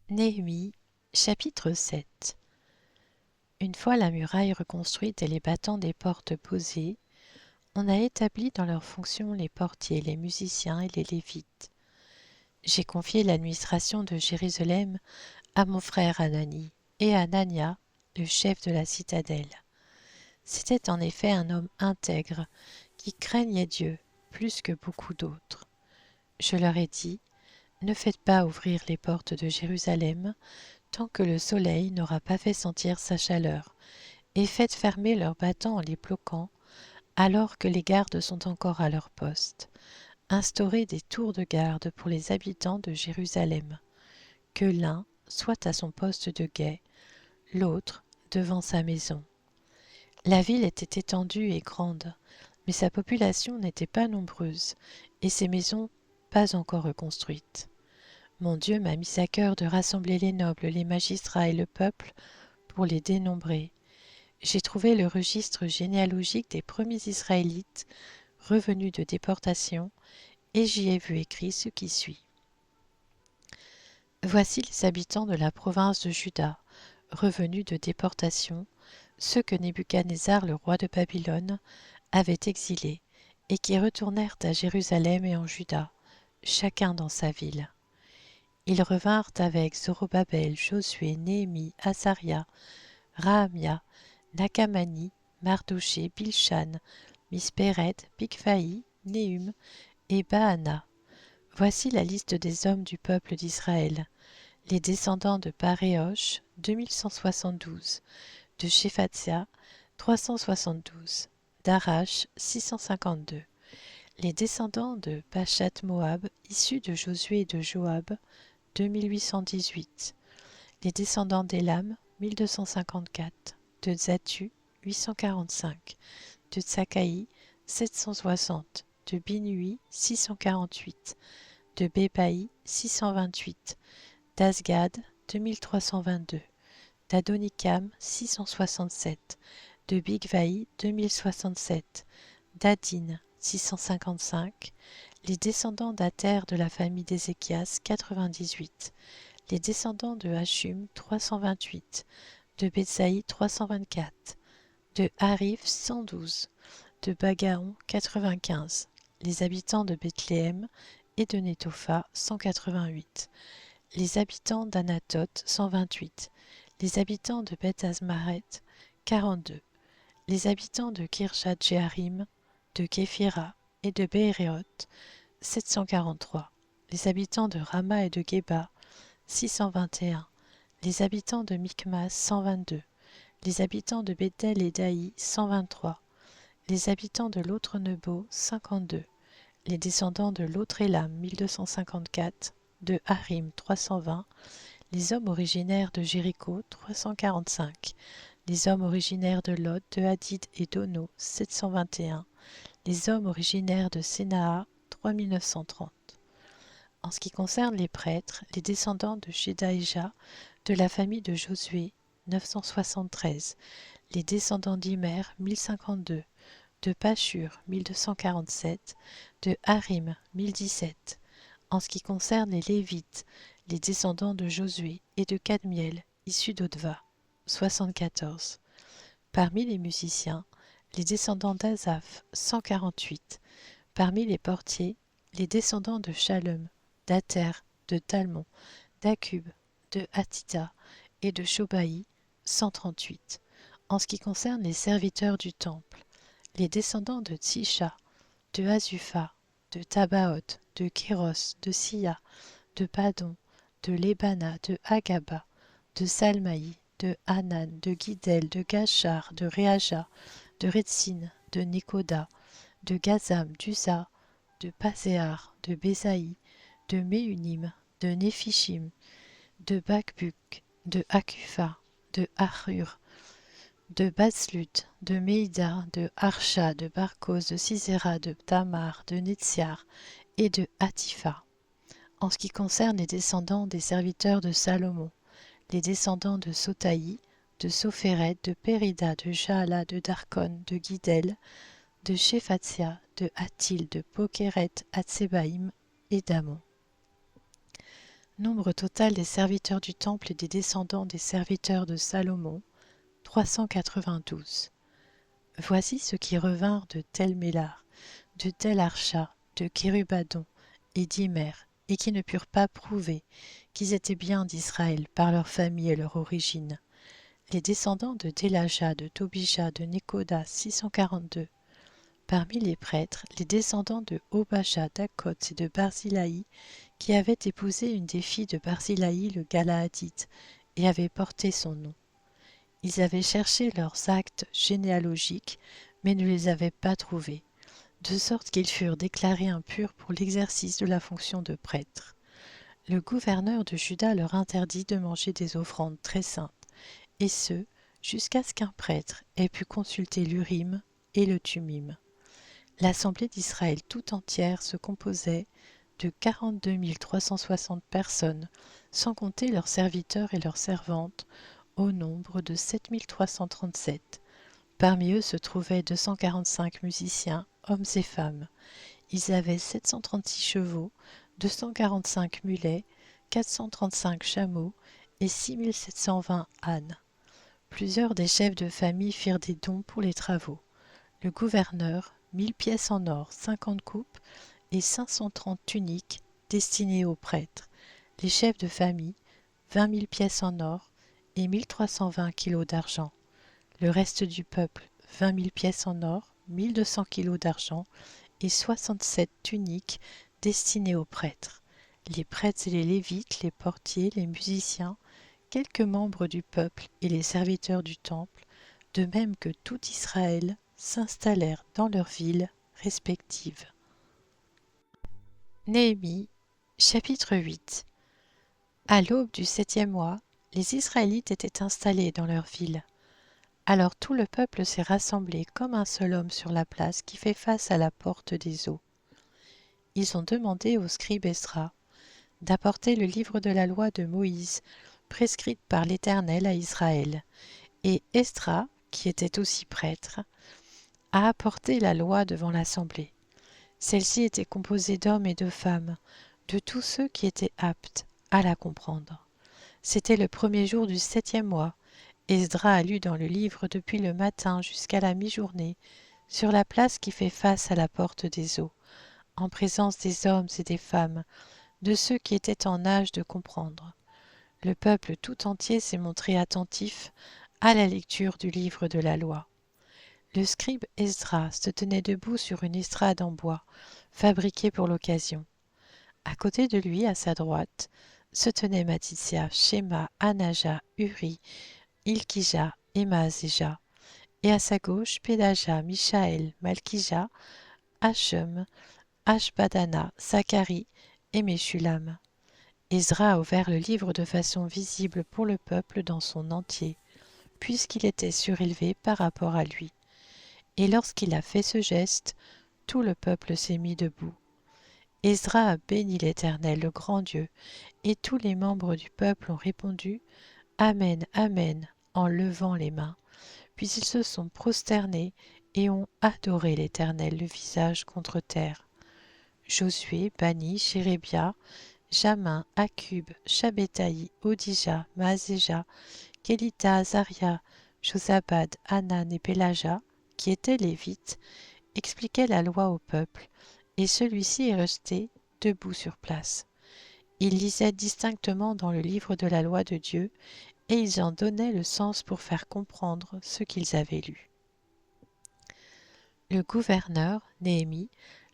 Néhémie, chapitre 7. Une fois la muraille reconstruite et les battants des portes posés, on a établi dans leurs fonctions les portiers, les musiciens et les Lévites. J'ai confié l'administration de Jérusalem à mon frère Hanani et à Anania, le chef de la citadelle. C'était en effet un homme intègre qui craignait Dieu plus que beaucoup d'autres. Je leur ai dit, ne faites pas ouvrir les portes de Jérusalem tant que le soleil n'aura pas fait sentir sa chaleur, et faites fermer leurs battants en les bloquant, alors que les gardes sont encore à leur poste. Instaurez des tours de garde pour les habitants de Jérusalem, que l'un soit à son poste de guet, l'autre devant sa maison. La ville était étendue et grande, mais sa population n'était pas nombreuse, et ses maisons pas encore reconstruites. Mon Dieu m'a mis à cœur de rassembler les nobles, les magistrats et le peuple pour les dénombrer. J'ai trouvé le registre généalogique des premiers Israélites revenus de déportation et j'y ai vu écrit ce qui suit. Voici les habitants de la province de Juda, revenus de déportation, ceux que Nebuchadnezzar, le roi de Babylone, avait exilés et qui retournèrent à Jérusalem et en Juda, chacun dans sa ville. Ils revinrent avec Zorobabel, Josué, Néhémie, Azaria, Rahamia, Nakamani, Mardoché, Bilshan, Mispéret, Bigvaï, Néhum et Baana. Voici la liste des hommes du peuple d'Israël. Les descendants de Paréosh, 2172, de Shephatia, 372, d'Arash, 652. Les descendants de Pachat Moab, issus de Josué et de Joab, 2818. Les descendants d'Élam, 1254. De Zatu, 845. De Tsakaï, 760. De Binui, 648. De Bébaï, 628. d'Asgad, 2322. d'Adonikam, 667. De Bigvaï, 2067. d'Adin, 655. Les descendants d'Ater de la famille d'Ézéchias, 98. Les descendants de Hachum, 328. De Betsaï, 324. De Harif, 112. De Bagaon, 95. Les habitants de Bethléem et de Nétopha, 188. Les habitants d'Anatoth, 128. Les habitants de Beth Azmaret, 42. Les habitants de Kirjat Jearim, de Képhira et de Béhéréoth, 743. Les habitants de Rama et de Geba, 621. Les habitants de Micmas, 122. Les habitants de Bethel et d'Aï, 123. Les habitants de l'autre Nebo, 52. Les descendants de l'autre Élam, 1254. De Harim, 320. Les hommes originaires de Jéricho, 345. Les hommes originaires de Lod, de Hadid et d'Ono, 721. Les hommes originaires de Sénaa, 3930. En ce qui concerne les prêtres, les descendants de Shedaïja, de la famille de Josué, 973. Les descendants d'Imer, 1052. De Pashur, 1247. De Harim, 1017. En ce qui concerne les Lévites, les descendants de Josué et de Cadmiel, issus d'Odva, 74. Parmi les musiciens, les descendants d'Azaph, 148. Parmi les portiers, les descendants de Shalom, d'Ater, de Talmon, d'Akub, de Hatita et de Shobaï, 138. En ce qui concerne les serviteurs du temple, les descendants de Tsisha, de Azupha, de Tabaoth, de Kéros, de Sia, de Padon, de Lébana, de Agaba, de Salmaï, de Hanan, de Guidel, de Gachar, de Réaja, de Retsin, de Nekoda, de Gazam, d'Uza, de Paséar, de Bézaï, de Méunim, de Néphishim, de Bakbuk, de Akufa, de Harur, de Batslut, de Meïda, de Harsha, de Barkos, de Sisera, de Tamar, de Netziar et de Hatifa. En ce qui concerne les descendants des serviteurs de Salomon, les descendants de Sotaï, de Sophéret, de Périda, de Jaala, de Darkon, de Guidel, de Shephatia, de Hatil, de Pokeret, Hatsebaïm et d'Amon. Nombre total des serviteurs du temple et des descendants des serviteurs de Salomon, 392. Voici ceux qui revinrent de Tel-Mélar, de Tel-Archa, de Kérubadon et d'Imer, et qui ne purent pas prouver qu'ils étaient bien d'Israël par leur famille et leur origine. Les descendants de Délaja, de Tobija, de Nekoda, 642. Parmi les prêtres, les descendants de Obaja, d'Akots et de Barzillai, qui avaient épousé une des filles de Barzillai le Galaadite, et avaient porté son nom. Ils avaient cherché leurs actes généalogiques, mais ne les avaient pas trouvés, de sorte qu'ils furent déclarés impurs pour l'exercice de la fonction de prêtre. Le gouverneur de Juda leur interdit de manger des offrandes très saintes, et ce, jusqu'à ce qu'un prêtre ait pu consulter l'Urim et le Thummim. L'assemblée d'Israël tout entière se composait de 42 360 personnes, sans compter leurs serviteurs et leurs servantes, au nombre de 7 337. Parmi eux se trouvaient 245 musiciens, hommes et femmes. Ils avaient 736 chevaux, 245 mulets, 435 chameaux et 6 720 ânes. Plusieurs des chefs de famille firent des dons pour les travaux. Le gouverneur, 1000 pièces en or, 50 coupes et 530 tuniques destinées aux prêtres. Les chefs de famille, 20 000 pièces en or et 1320 kilos d'argent. Le reste du peuple, 20 000 pièces en or, 1200 kilos d'argent et 67 tuniques destinées aux prêtres. Les prêtres et les lévites, les portiers, les musiciens, quelques membres du peuple et les serviteurs du temple, de même que tout Israël, s'installèrent dans leurs villes respectives. Néhémie, chapitre 8. À l'aube du 7e mois, les Israélites étaient installés dans leurs villes. Alors tout le peuple s'est rassemblé comme un seul homme sur la place qui fait face à la porte des eaux. Ils ont demandé au scribe Esdra d'apporter le livre de la loi de Moïse, prescrite par l'Éternel à Israël. Et Esdra, qui était aussi prêtre, a apporté la loi devant l'assemblée. Celle-ci était composée d'hommes et de femmes, de tous ceux qui étaient aptes à la comprendre. C'était le premier jour du 7e mois. Esdra a lu dans le livre depuis le matin jusqu'à la mi-journée, sur la place qui fait face à la porte des eaux, en présence des hommes et des femmes, de ceux qui étaient en âge de comprendre. Le peuple tout entier s'est montré attentif à la lecture du livre de la loi. Le scribe Esdras se tenait debout sur une estrade en bois, fabriquée pour l'occasion. À côté de lui, à sa droite, se tenaient Mattitsia, Shema, Anaja, Uri, Ilkija et Maaséja, et à sa gauche, Pédaja, Michaël, Malkija, Hachem, Ashbadana, Zacharie et Meshulam. Ezra a ouvert le livre de façon visible pour le peuple dans son entier, puisqu'il était surélevé par rapport à lui. Et lorsqu'il a fait ce geste, tout le peuple s'est mis debout. Ezra a béni l'Éternel, le grand Dieu, et tous les membres du peuple ont répondu « Amen, Amen » en levant les mains. Puis ils se sont prosternés et ont adoré l'Éternel, le visage contre terre. Josué, Bani, Chérébia, Jamin, Akub, Shabbétaï, Odija, Maaséja, Kélita, Azaria, Josabad, Hanan et Pélaja, qui étaient lévites, expliquaient la loi au peuple, et celui-ci est resté debout sur place. Ils lisaient distinctement dans le livre de la loi de Dieu, et ils en donnaient le sens pour faire comprendre ce qu'ils avaient lu. Le gouverneur, Néhémie,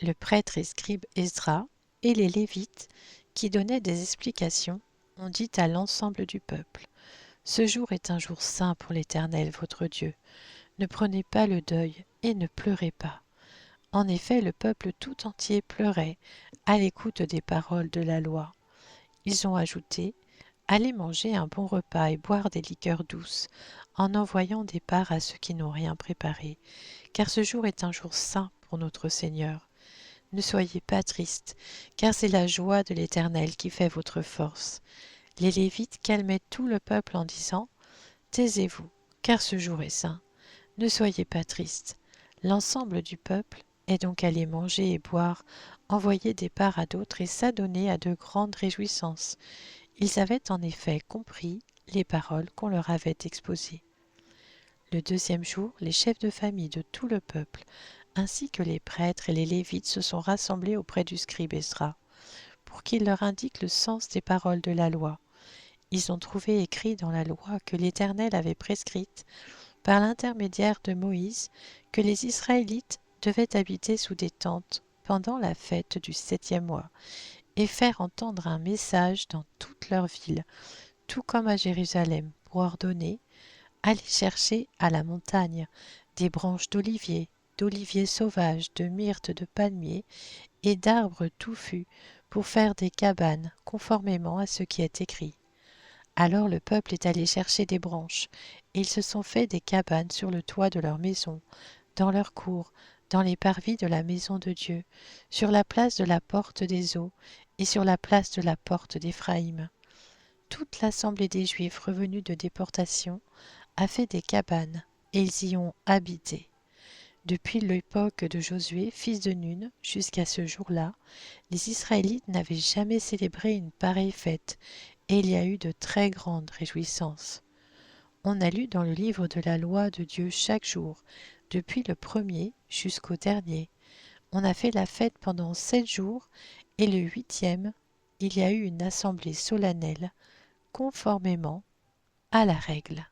le prêtre et scribe Esdra, et les Lévites, qui donnaient des explications, ont dit à l'ensemble du peuple « Ce jour est un jour saint pour l'Éternel votre Dieu. Ne prenez pas le deuil et ne pleurez pas. » En effet, le peuple tout entier pleurait à l'écoute des paroles de la loi. Ils ont ajouté « Allez manger un bon repas et boire des liqueurs douces, en envoyant des parts à ceux qui n'ont rien préparé, car ce jour est un jour saint pour notre Seigneur. Ne soyez pas tristes, car c'est la joie de l'Éternel qui fait votre force. » Les Lévites calmaient tout le peuple en disant « Taisez-vous, car ce jour est saint. Ne soyez pas tristes. » L'ensemble du peuple et donc aller manger et boire, envoyer des parts à d'autres et s'adonner à de grandes réjouissances. Ils avaient en effet compris les paroles qu'on leur avait exposées. Le deuxième jour, les chefs de famille de tout le peuple, ainsi que les prêtres et les Lévites se sont rassemblés auprès du scribe Esdras, pour qu'il leur indique le sens des paroles de la loi. Ils ont trouvé écrit dans la loi que l'Éternel avait prescrite, par l'intermédiaire de Moïse, que les Israélites devaient habiter sous des tentes pendant la fête du 7e mois, et faire entendre un message dans toute leur ville, tout comme à Jérusalem, pour ordonner: allez chercher à la montagne des branches d'oliviers sauvages, de myrte, de palmiers et d'arbres touffus, pour faire des cabanes, conformément à ce qui est écrit. Alors le peuple est allé chercher des branches, et ils se sont fait des cabanes sur le toit de leur maison, dans leur cour, dans les parvis de la maison de Dieu, sur la place de la porte des eaux, et sur la place de la porte d'Éphraïm. Toute l'assemblée des Juifs revenus de déportation a fait des cabanes, et ils y ont habité. Depuis l'époque de Josué, fils de Nun, jusqu'à ce jour-là, les Israélites n'avaient jamais célébré une pareille fête, et il y a eu de très grandes réjouissances. On a lu dans le livre de la loi de Dieu chaque jour, depuis le premier jusqu'au dernier. On a fait la fête pendant 7 jours, et le 8e, il y a eu une assemblée solennelle, conformément à la règle.